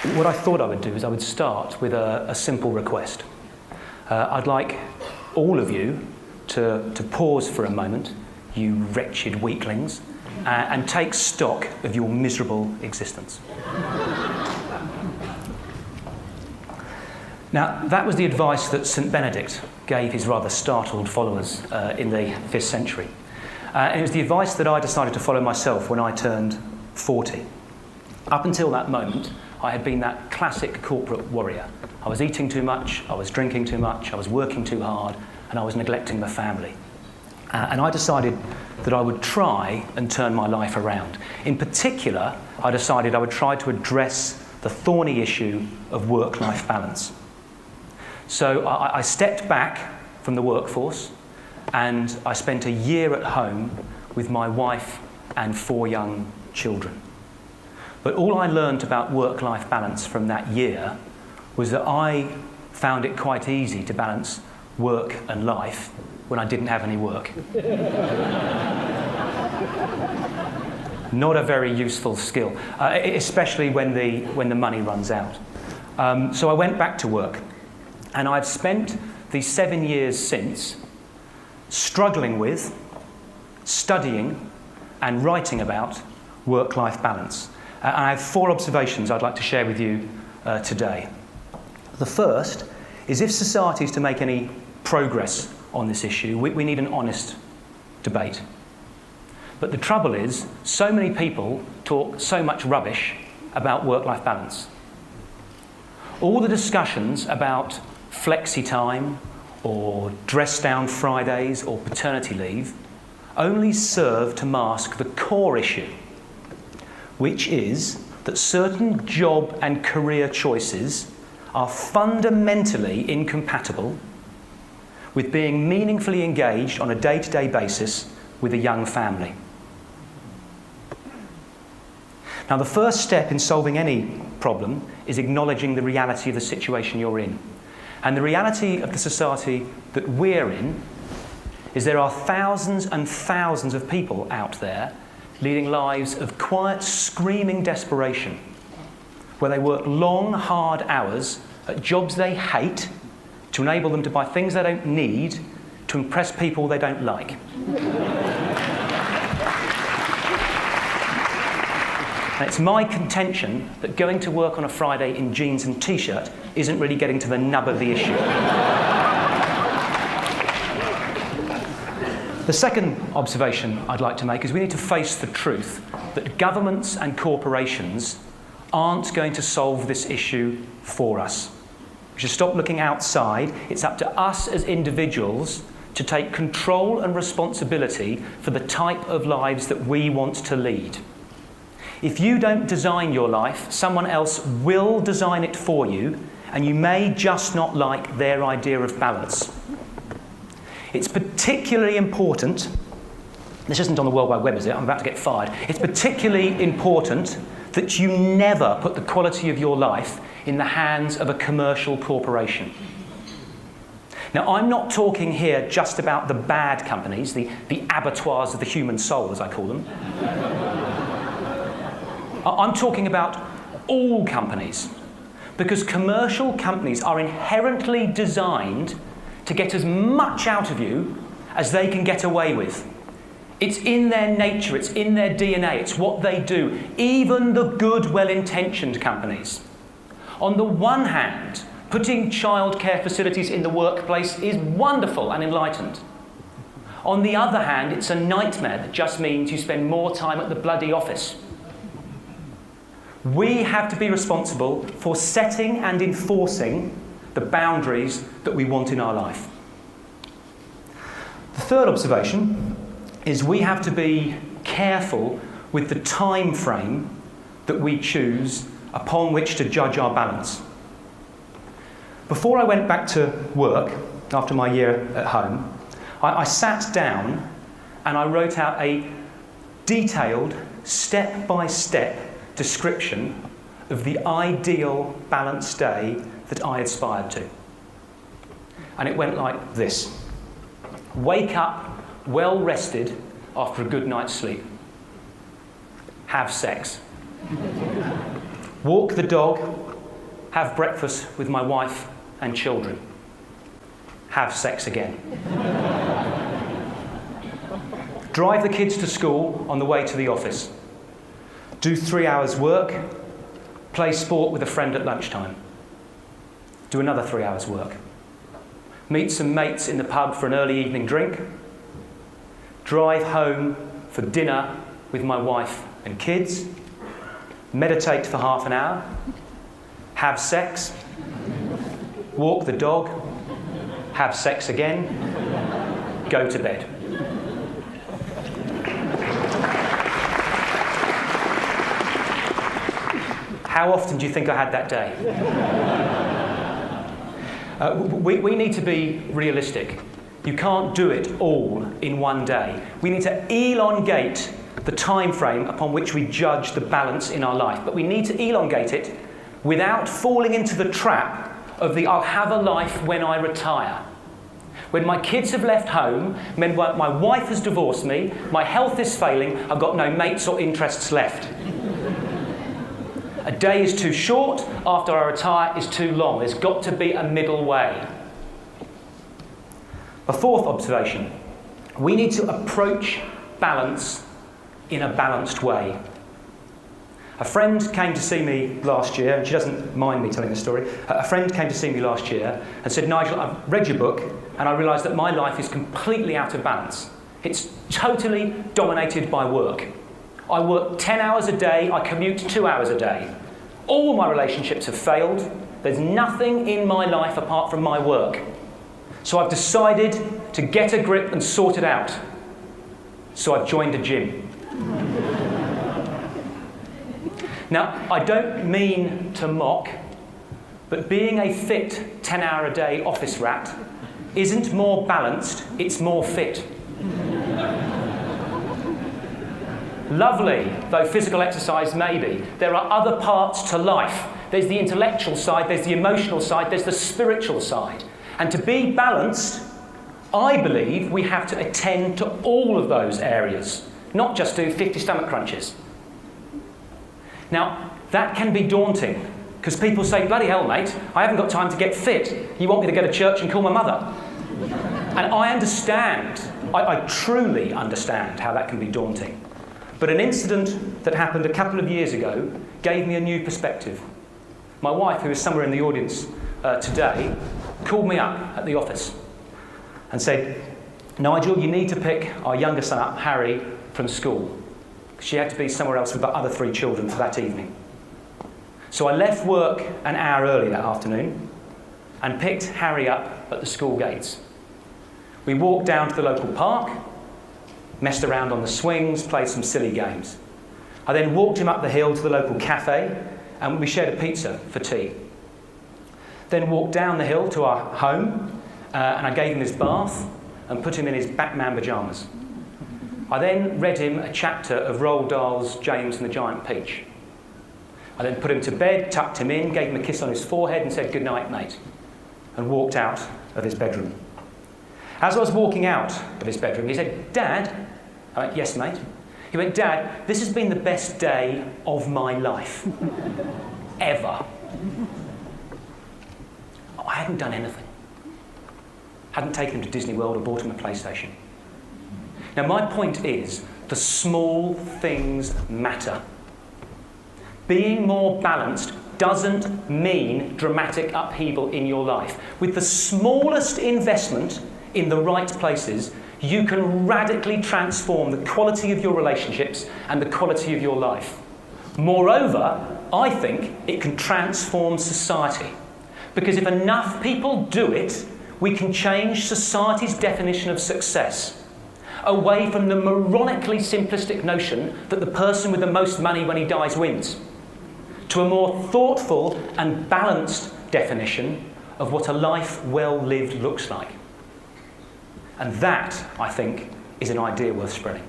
What I thought I would do is I would start with a simple request. I'd like all of you to pause for a moment, you wretched weaklings, and take stock of your miserable existence. Now, that was the advice that St. Benedict gave his rather startled followers in the 5th century. And it was the advice that I decided to follow myself when I turned 40. Up until that moment, I had been that classic corporate warrior. I was eating too much, I was drinking too much, I was working too hard, and I was neglecting my family. And I decided that I would try and turn my life around. In particular, I decided I would try to address the thorny issue of work-life balance. So I stepped back from the workforce and I spent a year at home with my wife and 4 young children. But all I learned about work-life balance from that year was that I found it quite easy to balance work and life when I didn't have any work. Not a very useful skill, especially when the money runs out. So I went back to work, and I've spent the 7 years since struggling with, studying, and writing about work-life balance. And I have 4 observations I'd like to share with you today. The first is, if society is to make any progress on this issue, we need an honest debate. But the trouble is, so many people talk so much rubbish about work-life balance. All the discussions about flexi time or dress-down Fridays or paternity leave only serve to mask the core issue, which is that certain job and career choices are fundamentally incompatible with being meaningfully engaged on a day-to-day basis with a young family. Now, the first step in solving any problem is acknowledging the reality of the situation you're in. And the reality of the society that we're in is there are thousands and thousands of people out there leading lives of quiet, screaming desperation, where they work long, hard hours at jobs they hate to enable them to buy things they don't need to impress people they don't like. And it's my contention that going to work on a Friday in jeans and t-shirt isn't really getting to the nub of the issue. The second observation I'd like to make is we need to face the truth that governments and corporations aren't going to solve this issue for us. We should stop looking outside. It's up to us as individuals to take control and responsibility for the type of lives that we want to lead. If you don't design your life, someone else will design it for you, and you may just not like their idea of balance. It's particularly important, this isn't on the World Wide Web, is it? I'm about to get fired. It's particularly important that you never put the quality of your life in the hands of a commercial corporation. Now, I'm not talking here just about the bad companies, the abattoirs of the human soul, as I call them. I'm talking about all companies, because commercial companies are inherently designed to get as much out of you as they can get away with. It's in their nature, it's in their DNA, it's what they do, even the good, well-intentioned companies. On the one hand, putting childcare facilities in the workplace is wonderful and enlightened. On the other hand, it's a nightmare that just means you spend more time at the bloody office. We have to be responsible for setting and enforcing the boundaries that we want in our life. The third observation is we have to be careful with the time frame that we choose upon which to judge our balance. Before I went back to work, after my year at home, I sat down and I wrote out a detailed, step-by-step description of the ideal balanced day that I aspired to. And it went like this. Wake up well rested after a good night's sleep. Have sex. Walk the dog have breakfast with my wife and children, have sex again. Drive the kids to school on the way to the office. Do 3 hours work, play sport with a friend at lunchtime. Do another 3 hours work. Meet some mates in the pub for an early evening drink. Drive home for dinner with my wife and kids. Meditate for half an hour. Have sex. Walk the dog. Have sex again. Go to bed. How often do you think I had that day? We need to be realistic. You can't do it all in one day. We need to elongate the time frame upon which we judge the balance in our life. But we need to elongate it without falling into the trap of the I'll have a life when I retire. When my kids have left home, when my wife has divorced me, my health is failing, I've got no mates or interests left. A day is too short, after I retire is too long. There's got to be a middle way. A fourth observation, we need to approach balance in a balanced way. A friend came to see me last year, and she doesn't mind me telling this story. A friend came to see me last year and said, Nigel, I've read your book and I realised that my life is completely out of balance. It's totally dominated by work. I work 10 hours a day, I commute 2 hours a day. All my relationships have failed. There's nothing in my life apart from my work. So I've decided to get a grip and sort it out. So I've joined a gym. Now, I don't mean to mock, but being a fit 10-hour-a-day office rat isn't more balanced, it's more fit. Lovely, though physical exercise may be, there are other parts to life. There's the intellectual side, there's the emotional side, there's the spiritual side. And to be balanced, I believe we have to attend to all of those areas, not just do 50 stomach crunches. Now, that can be daunting, because people say, bloody hell, mate, I haven't got time to get fit. You want me to go to church and call my mother? And I understand, I truly understand how that can be daunting. But an incident that happened a couple of years ago gave me a new perspective. My wife, who is somewhere in the audience today, called me up at the office and said, Nigel, you need to pick our younger son up, Harry, from school. She had to be somewhere else with the other 3 children for that evening. So I left work an hour early that afternoon and picked Harry up at the school gates. We walked down to the local park, messed around on the swings, played some silly games. I then walked him up the hill to the local cafe and we shared a pizza for tea. Then walked down the hill to our home and I gave him his bath and put him in his Batman pyjamas. I then read him a chapter of Roald Dahl's James and the Giant Peach. I then put him to bed, tucked him in, gave him a kiss on his forehead and said, good night, mate, and walked out of his bedroom. As I was walking out of his bedroom, he said, Dad? I went, yes, mate. He went, Dad, this has been the best day of my life. Ever. I hadn't done anything. Hadn't taken him to Disney World or bought him a PlayStation. Now, my point is, the small things matter. Being more balanced doesn't mean dramatic upheaval in your life. With the smallest investment in the right places, you can radically transform the quality of your relationships and the quality of your life. Moreover, I think it can transform society. Because if enough people do it, we can change society's definition of success, away from the moronically simplistic notion that the person with the most money when he dies wins, to a more thoughtful and balanced definition of what a life well lived looks like. And that, I think, is an idea worth spreading.